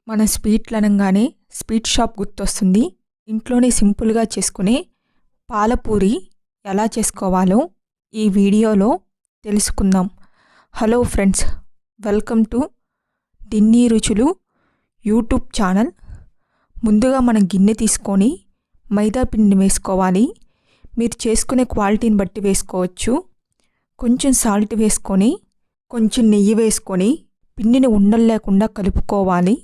మన స్వీట్లు అనగానే స్వీట్ షాప్ గుర్తొస్తుంది. ఇంట్లోనే సింపుల్గా చేసుకునే పాలపూరి ఎలా చేసుకోవాలో ఈ వీడియోలో తెలుసుకుందాం. హలో ఫ్రెండ్స్, వెల్కమ్ టు దిన్నీ రుచులు యూట్యూబ్ ఛానల్. ముందుగా మనం గిన్నె తీసుకొని మైదా పిండిని వేసుకోవాలి. మీరు చేసుకునే క్వాలిటీని బట్టి వేసుకోవచ్చు. కొంచెం సాల్ట్ వేసుకొని కొంచెం నెయ్యి వేసుకొని పిండిని ఉండలు లేకుండా కలుపుకోవాలి.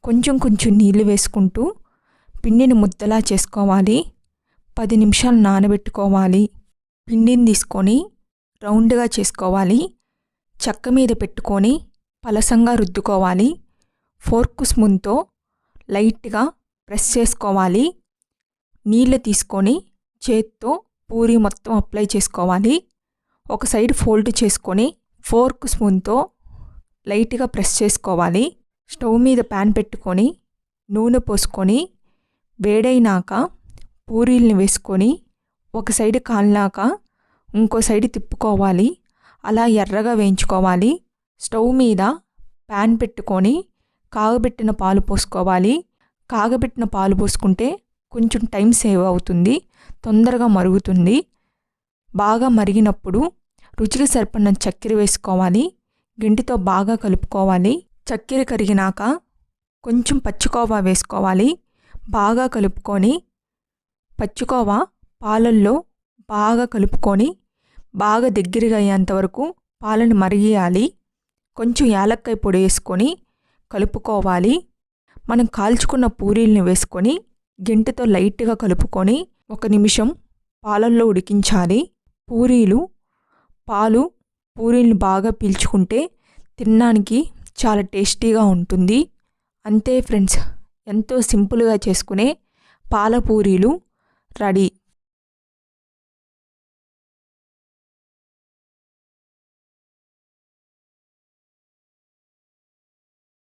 కొంచెం నీళ్ళు వేసుకుంటూ పిండిని ముద్దలా చేసుకోవాలి. 10 నిమిషాలు నానబెట్టుకోవాలి. పిండిని తీసుకొని రౌండ్గా చేసుకోవాలి. చెక్క మీద పెట్టుకొని పలసంగా రుద్దుకోవాలి. ఫోర్క్ స్పూన్తో లైట్గా ప్రెస్ చేసుకోవాలి. నీళ్ళు తీసుకొని చేత్తో పూరి మొత్తం అప్లై చేసుకోవాలి. ఒక సైడ్ ఫోల్డ్ చేసుకొని ఫోర్క్ స్పూన్తో లైట్గా ప్రెస్ చేసుకోవాలి. స్టవ్ మీద ప్యాన్ పెట్టుకొని నూనె పోసుకొని వేడైనాక పూరీల్ని వేసుకొని ఒక సైడ్ కాలినాక ఇంకో సైడ్ తిప్పుకోవాలి. అలా ఎర్రగా వేయించుకోవాలి. స్టవ్ మీద ప్యాన్ పెట్టుకొని కాగబెట్టిన పాలు పోసుకోవాలి. కాగబెట్టిన పాలు పోసుకుంటే కొంచెం టైం సేవ్ అవుతుంది, తొందరగా మరుగుతుంది. బాగా మరిగినప్పుడు రుచికి సరిపడిన చక్కెర వేసుకోవాలి. గంటితో బాగా కలుపుకోవాలి. చక్కెర కరిగినాక కొంచెం పచ్చికోవా వేసుకోవాలి. బాగా కలుపుకొని పచ్చికోవా పాలల్లో బాగా కలుపుకొని బాగా దగ్గరగా అయ్యేంత వరకు పాలను మరిగియాలి. కొంచెం యాలక్కాయ పొడి వేసుకొని కలుపుకోవాలి. మనం కాల్చుకున్న పూరీల్ని వేసుకొని గంటెతో లైట్గా కలుపుకొని 1 నిమిషం పాలల్లో ఉడికించాలి. పూరీల్ని బాగా పీల్చుకుంటే తినడానికి చాలా టేస్టీగా ఉంటుంది. అంతే ఫ్రెండ్స్, ఎంతో సింపుల్గా చేసుకునే పాలపూరీలు రెడీ.